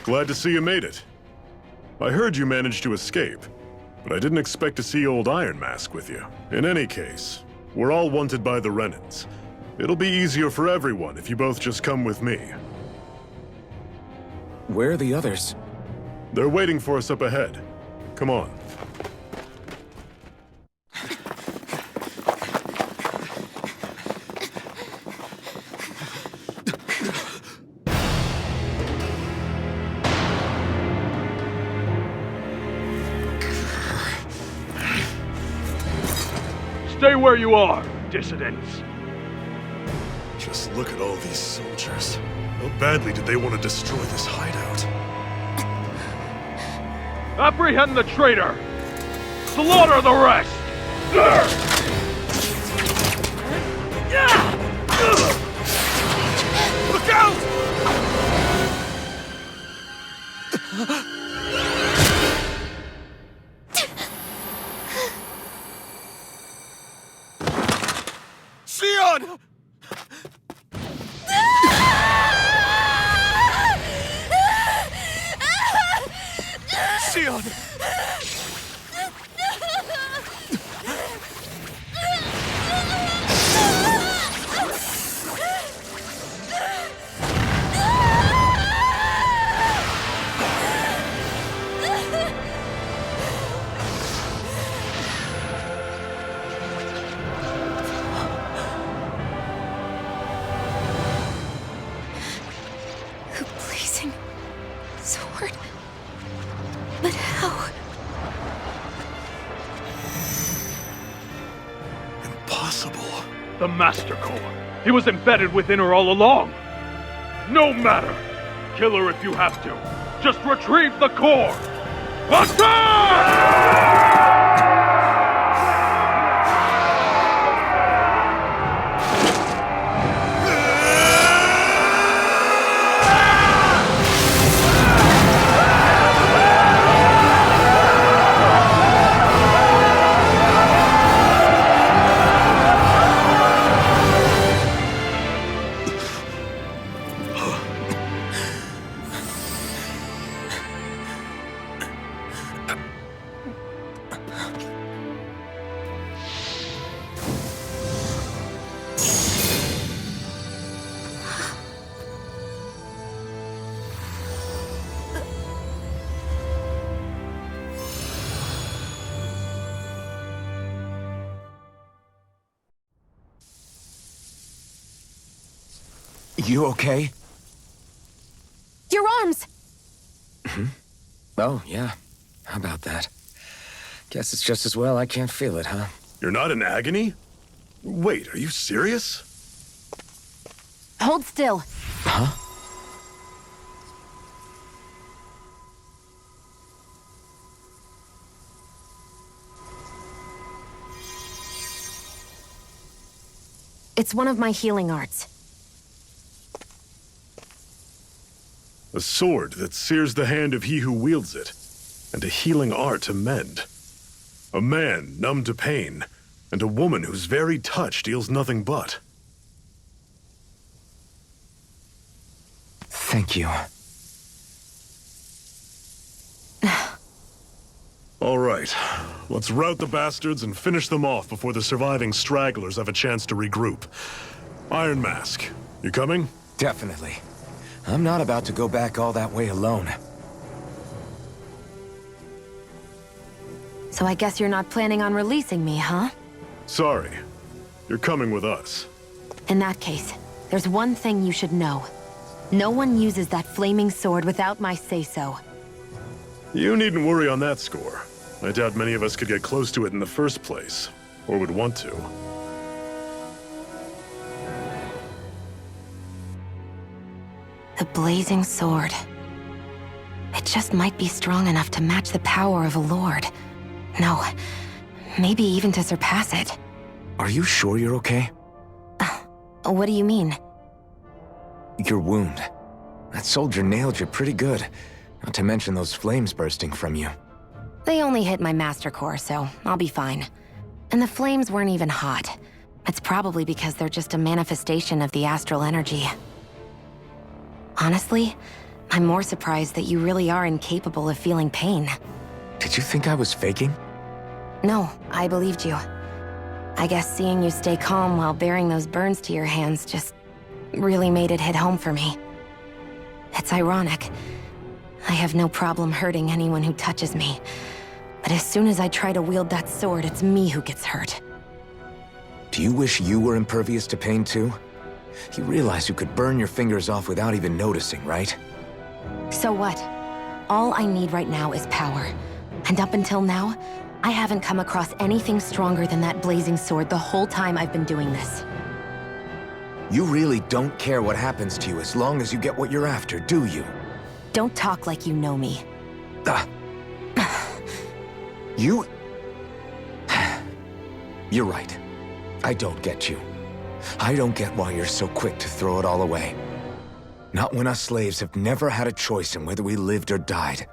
Glad to see you made it. I heard you managed to escape, but I didn't expect to see old Iron Mask with you. In any case, we're all wanted by the Renans. It'll be easier for everyone if you both just come with me. Where are the others? They're waiting for us up ahead. Come on. Stay where you are, dissidents. Just look at all these soldiers. How badly did they want to destroy this hideout? Apprehend the traitor! Slaughter the rest! Look out! Sion! Sion! The blazing sword. But how? Impossible. The Master Core. He was embedded within her all along. No matter. Kill her if you have to. Just retrieve the core. Attack! You okay? Your arms! Oh, yeah. How about that? Guess it's just as well I can't feel it, huh? You're not in agony? Wait, are you serious? Hold still. Huh? It's one of my healing arts. A sword that sears the hand of he who wields it, and a healing art to mend. A man numb to pain, and a woman whose very touch deals nothing but. Thank you. All right, let's rout the bastards and finish them off before the surviving stragglers have a chance to regroup. Iron Mask, you coming? Definitely. I'm not about to go back all that way alone. So I guess you're not planning on releasing me, huh? Sorry, you're coming with us. In that case, there's one thing you should know. No one uses that flaming sword without my say-so. You needn't worry on that score. I doubt many of us could get close to it in the first place, or would want to. The blazing sword. It just might be strong enough to match the power of a lord. No, maybe even to surpass it. Are you sure you're okay? What do you mean? Your wound. That soldier nailed you pretty good. Not to mention those flames bursting from you. They only hit my master core, so I'll be fine. And the flames weren't even hot. It's probably because they're just a manifestation of the astral energy. Honestly, I'm more surprised that you really are incapable of feeling pain. Did you think I was faking? No, I believed you. I guess seeing you stay calm while bearing those burns to your hands just really made it hit home for me. It's ironic. I have no problem hurting anyone who touches me. But as soon as I try to wield that sword, it's me who gets hurt. Do you wish you were impervious to pain too? You realize you could burn your fingers off without even noticing, right? So what? All I need right now is power. And up until now, I haven't come across anything stronger than that blazing sword the whole time I've been doing this. You really don't care what happens to you as long as you get what you're after, do you? Don't talk like you know me. Ah. You... You're right. I don't get you. I don't get why you're so quick to throw it all away. Not when us slaves have never had a choice in whether we lived or died.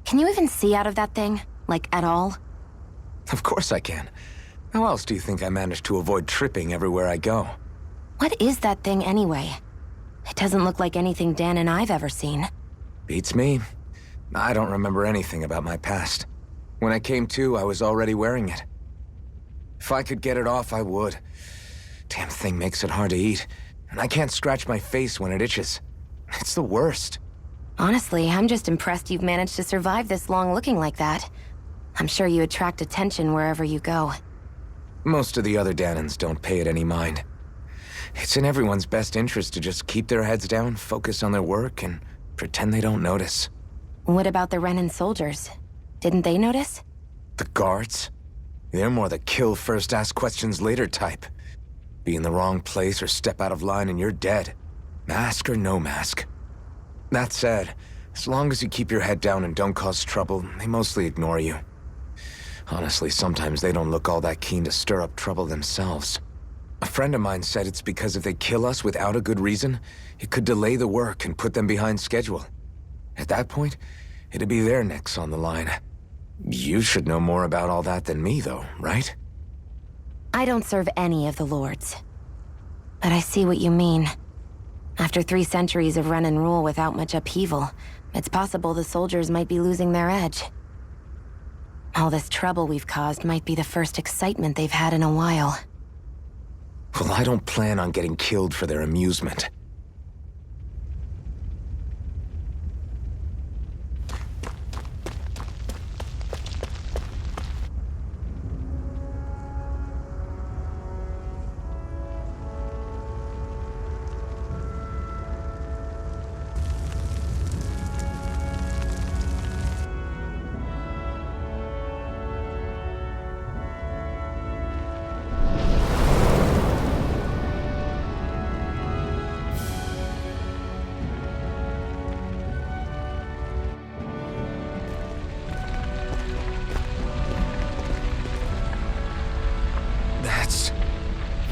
Can you even see out of that thing? Like, at all? Of course I can. How else do you think I managed to avoid tripping everywhere I go? What is that thing anyway? It doesn't look like anything Dan and I've ever seen. Beats me. I don't remember anything about my past. When I came to, I was already wearing it. If I could get it off, I would. Damn thing makes it hard to eat, and I can't scratch my face when it itches. It's the worst. Honestly, I'm just impressed you've managed to survive this long looking like that. I'm sure you attract attention wherever you go. Most of the other Dahnans don't pay it any mind. It's in everyone's best interest to just keep their heads down, focus on their work, and pretend they don't notice. What about the Renan soldiers? Didn't they notice? The guards? They're more the kill first, ask questions later type. Be in the wrong place or step out of line and you're dead. Mask or no mask. That said, as long as you keep your head down and don't cause trouble, they mostly ignore you. Honestly, sometimes they don't look all that keen to stir up trouble themselves. A friend of mine said it's because if they kill us without a good reason, it could delay the work and put them behind schedule. At that point, it'd be their necks on the line. You should know more about all that than me, though, right? I don't serve any of the lords. But I see what you mean. After 3 centuries of Renan rule without much upheaval, it's possible the soldiers might be losing their edge. All this trouble we've caused might be the first excitement they've had in a while. Well, I don't plan on getting killed for their amusement.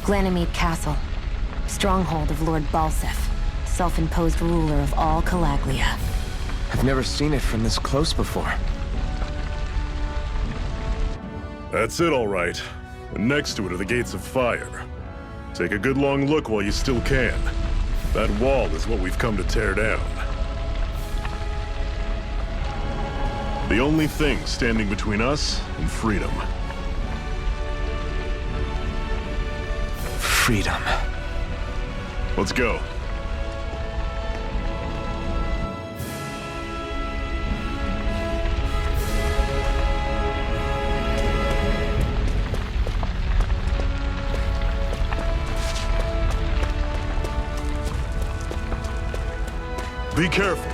Glanimede Castle, stronghold of Lord Balsef, self-imposed ruler of all Calaglia. I've never seen it from this close before. That's it, all right. And next to it are the gates of fire. Take a good long look while you still can. That wall is what we've come to tear down. The only thing standing between us and freedom. Freedom. Let's go. Be careful.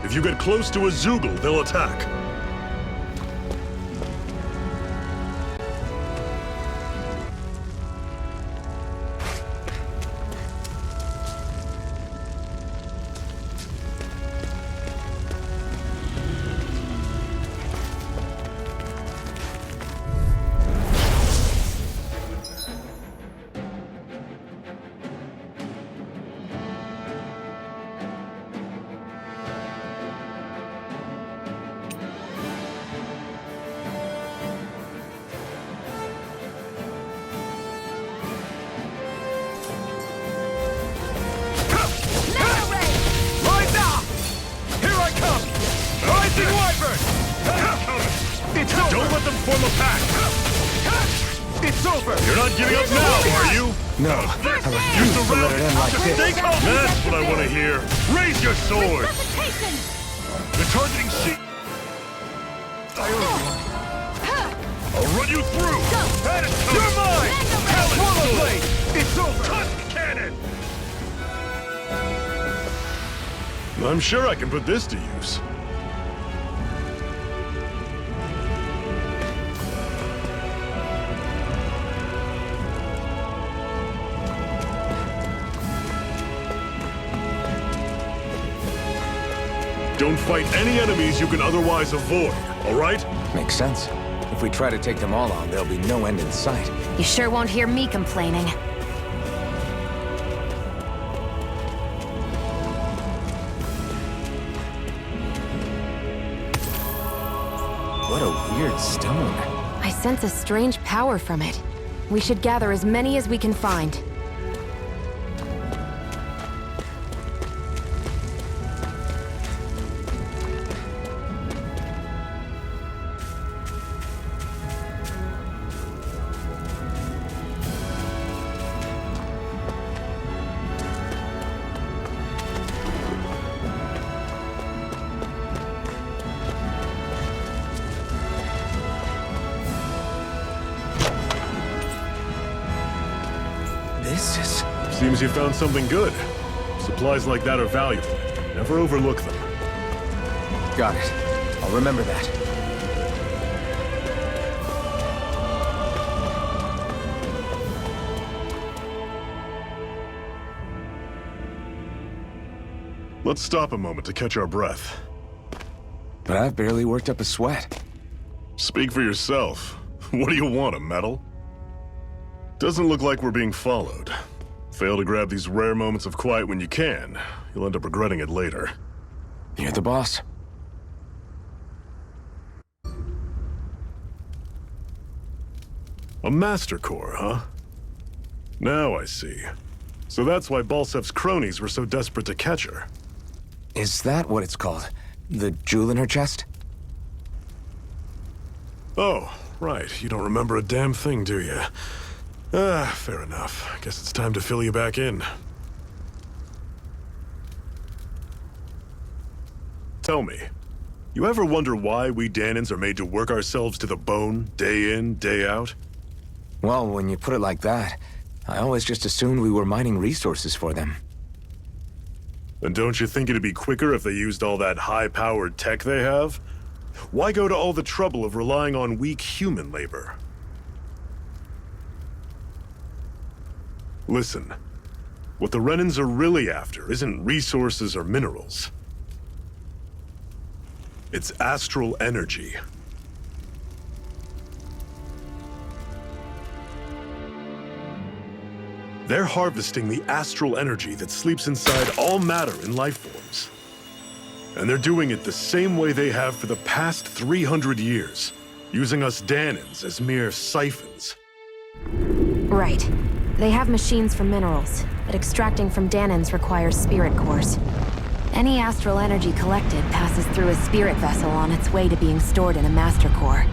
If you get close to a Zoogle, they'll attack. Don't let them form a pack! It's over! You're not giving up now, are you? No, I refuse to let it end like this. Stay calm! That's what I want to hear. Raise your sword! They're targeting sheep! I'll run you through! That is you're mine! Swallow blade! It's over! Tusk cannon! I'm sure I can put this to use. Don't fight any enemies you can otherwise avoid, all right? Makes sense. If we try to take them all on, there'll be no end in sight. You sure won't hear me complaining. What a weird stone. I sense a strange power from it. We should gather as many as we can find. This is... Seems you found something good. Supplies like that are valuable. Never overlook them. Got it. I'll remember that. Let's stop a moment to catch our breath. But I've barely worked up a sweat. Speak for yourself. What do you want, a medal? Doesn't look like we're being followed. Fail to grab these rare moments of quiet when you can. You'll end up regretting it later. You're the boss. A Master Core, huh? Now I see. So that's why Balsef's cronies were so desperate to catch her. Is that what it's called? The jewel in her chest? Oh, right. You don't remember a damn thing, do you? Fair enough. Guess it's time to fill you back in. Tell me, you ever wonder why we Dahnans are made to work ourselves to the bone, day in, day out? Well, when you put it like that, I always just assumed we were mining resources for them. And don't you think it'd be quicker if they used all that high-powered tech they have? Why go to all the trouble of relying on weak human labor? Listen, what the Renans are really after isn't resources or minerals. It's astral energy. They're harvesting the astral energy that sleeps inside all matter in life forms. And they're doing it the same way they have for the past 300 years, using us Dahnans as mere siphons. Right. They have machines for minerals, but extracting from Dahnans requires spirit cores. Any astral energy collected passes through a spirit vessel on its way to being stored in a master core.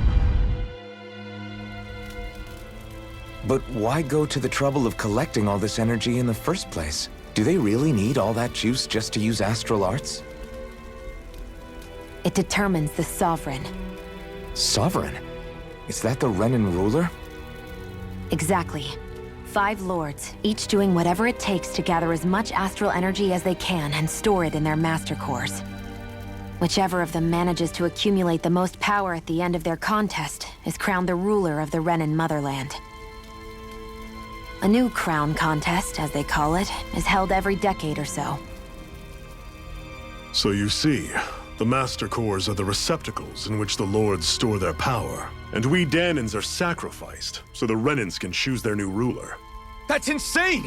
But why go to the trouble of collecting all this energy in the first place? Do they really need all that juice just to use astral arts? It determines the Sovereign. Sovereign? Is that the Renan ruler? Exactly. 5 lords, each doing whatever it takes to gather as much astral energy as they can and store it in their master cores. Whichever of them manages to accumulate the most power at the end of their contest is crowned the ruler of the Renan motherland. A new crown contest, as they call it, is held every decade or so. So you see, the Master Cores are the receptacles in which the Lords store their power. And we Dahnans are sacrificed, so the Renans can choose their new ruler. That's insane!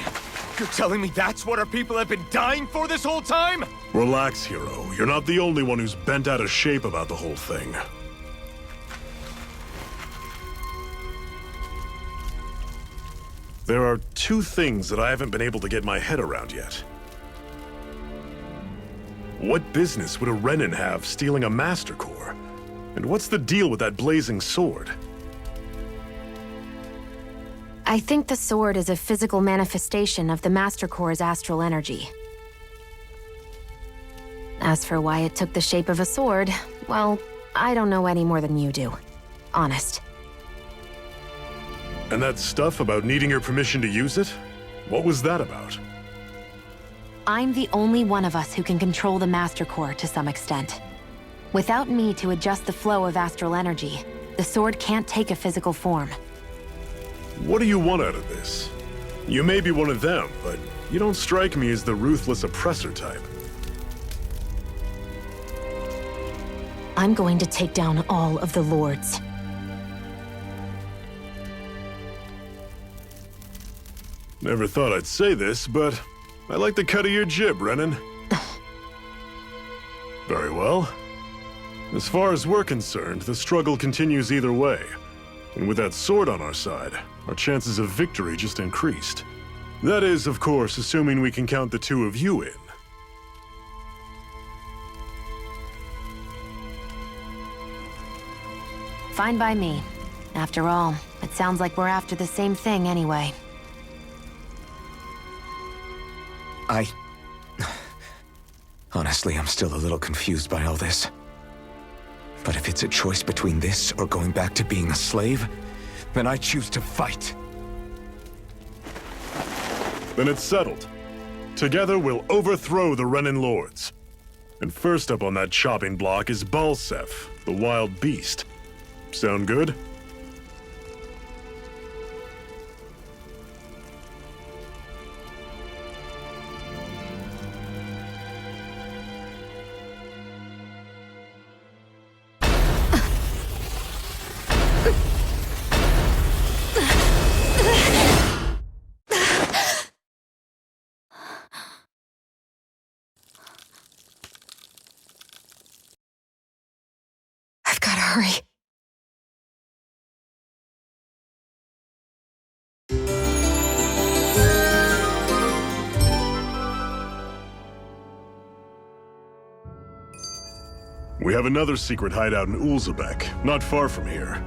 You're telling me that's what our people have been dying for this whole time? Relax, hero. You're not the only one who's bent out of shape about the whole thing. There are 2 things that I haven't been able to get my head around yet. What business would a Renan have stealing a Master Core? And what's the deal with that blazing sword? I think the sword is a physical manifestation of the Master Core's astral energy. As for why it took the shape of a sword, well, I don't know any more than you do. Honest. And that stuff about needing your permission to use it? What was that about? I'm the only one of us who can control the Master Core to some extent. Without me to adjust the flow of astral energy, the sword can't take a physical form. What do you want out of this? You may be one of them, but you don't strike me as the ruthless oppressor type. I'm going to take down all of the lords. Never thought I'd say this, but I like the cut of your jib, Renan. Very well. As far as we're concerned, the struggle continues either way. And with that sword on our side, our chances of victory just increased. That is, of course, assuming we can count the 2 of you in. Fine by me. After all, it sounds like we're after the same thing anyway. Honestly, I'm still a little confused by all this. But if it's a choice between this or going back to being a slave, then I choose to fight. Then it's settled. Together we'll overthrow the Renan Lords. And first up on that chopping block is Balsef, the wild beast. Sound good? I've gotta hurry. We have another secret hideout in Ulzebek, not far from here.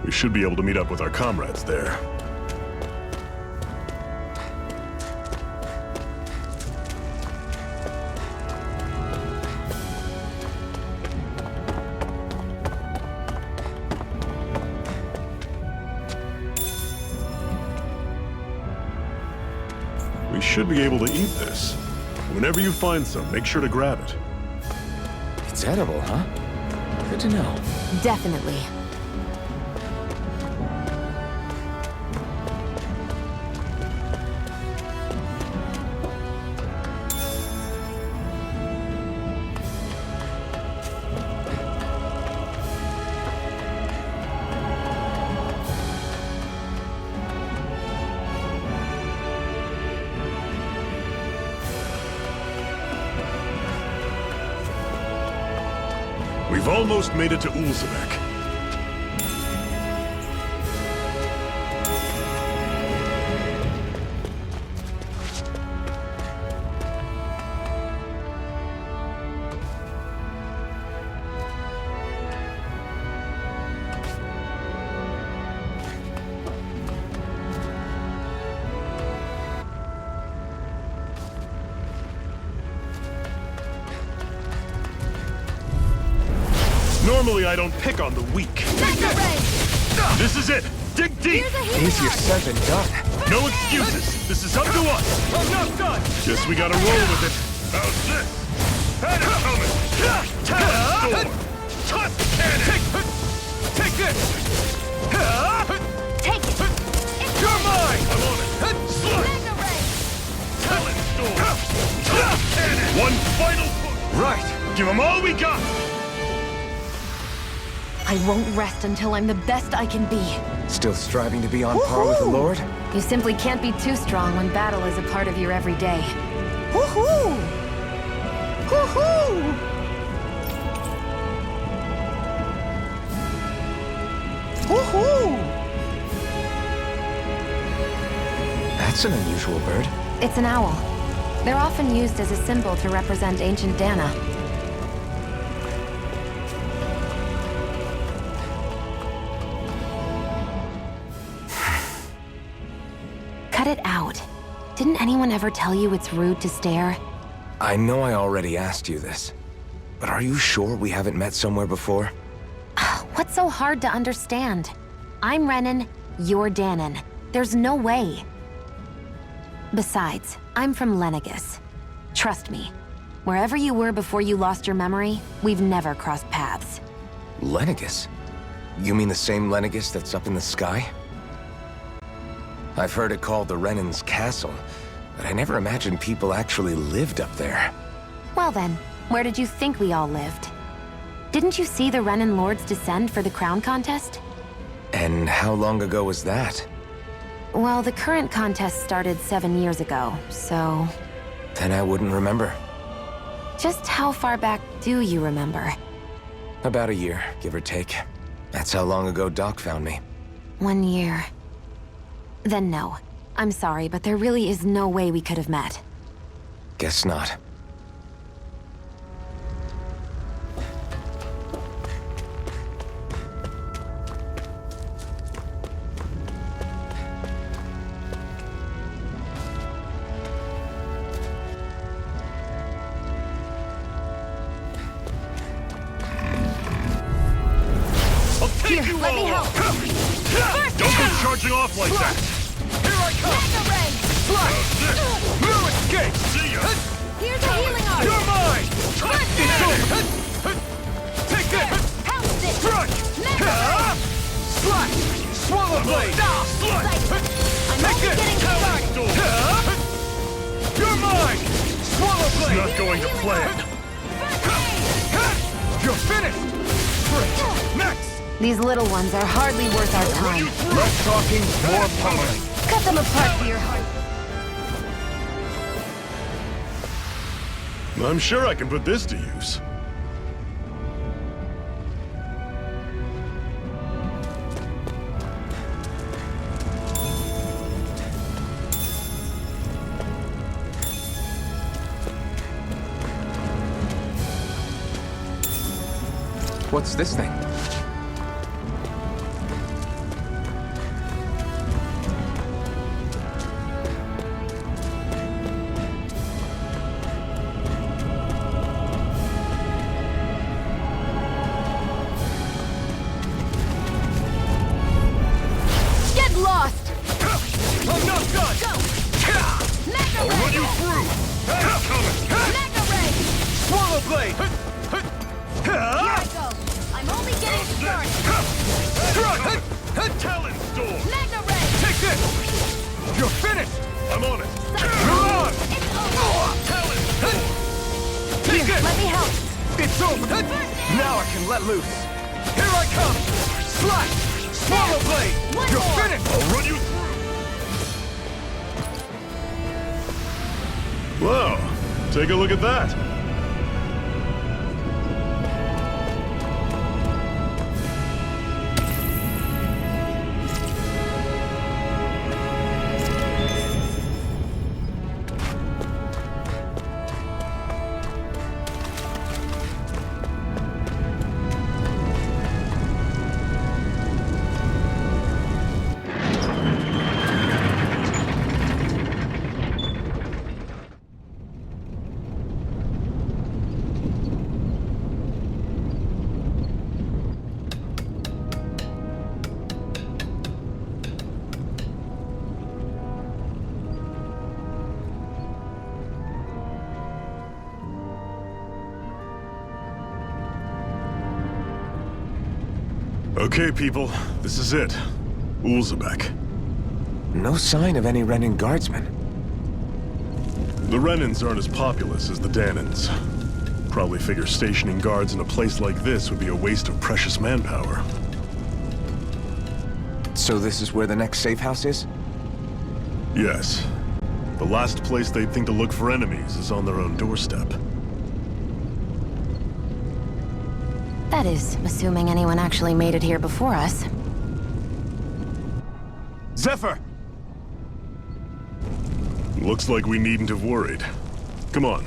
We should be able to meet up with our comrades there. We should be able to eat this. Whenever you find some, make sure to grab it. It's edible, huh? Good to know. Definitely. We've almost made it to Ulzebek. Normally I don't pick on the weak. This is it! Dig deep! Easier said than done. No excuses! This is up to us! I'm not done! Guess we gotta roll with it. How's this? Had it coming! Talent storm! Tusk cannon! Take this! Take it! You're mine! I'm on it! Slug! Talent storm! Tusk cannon! One final push! Right! Give them all we got! I won't rest until I'm the best I can be. Still striving to be on par with the Lord? You simply can't be too strong when battle is a part of your everyday. Woohoo! Woohoo! Woohoo! That's an unusual bird. It's an owl. They're often used as a symbol to represent ancient Dahna. Cut it out. Didn't anyone ever tell you it's rude to stare? I know I already asked you this, but are you sure we haven't met somewhere before? What's so hard to understand? I'm Renan, you're Danon. There's no way. Besides, I'm from Lenegus. Trust me, wherever you were before you lost your memory, we've never crossed paths. Lenegus? You mean the same Lenegus that's up in the sky? I've heard it called the Renan's Castle, but I never imagined people actually lived up there. Well then, where did you think we all lived? Didn't you see the Renan Lords descend for the crown contest? And how long ago was that? Well, the current contest started 7 years ago, so... Then I wouldn't remember. Just how far back do you remember? About a year, give or take. That's how long ago Doc found me. 1 year. Then no. I'm sorry, but there really is no way we could have met. Guess not. Here, let me help. Don't go charging off like that! Here I come! No escape! See ya! Here's a healing arm. You're mine! It's over! Take this! Pounce it. Strike! Slash! Swallow blade! Slash! I'm Take only this! getting started. You're mine! Swallow blade! It's not going to plan! You're finished! Next! These little ones are hardly worth our time. Less talking, more pummeling. Cut them apart for your heart. I'm sure I can put this to use. What's this thing? Get lost. I'm not done! Go. I'll run you through! That's coming! Mega ray. Swallow blade! Here I go. I'm only getting started. Strike! Talon storm! Mega ray. Take this! You're finished! I'm on it! You're on! It's over. Talon storm! Take Here, this! let me help. It's over! Now I can let loose. Here I come! Slash! Swallow blade! One You're more. finished! I'll run you through! Whoa! Take a look at that! Okay, people, this is it. Ulzebek. No sign of any Renan guardsmen. The Renans aren't as populous as the Dahnans. Probably figure stationing guards in a place like this would be a waste of precious manpower. So this is where the next safe house is? Yes. The last place they'd think to look for enemies is on their own doorstep. That is, assuming anyone actually made it here before us. Zephyr! Looks like we needn't have worried. Come on,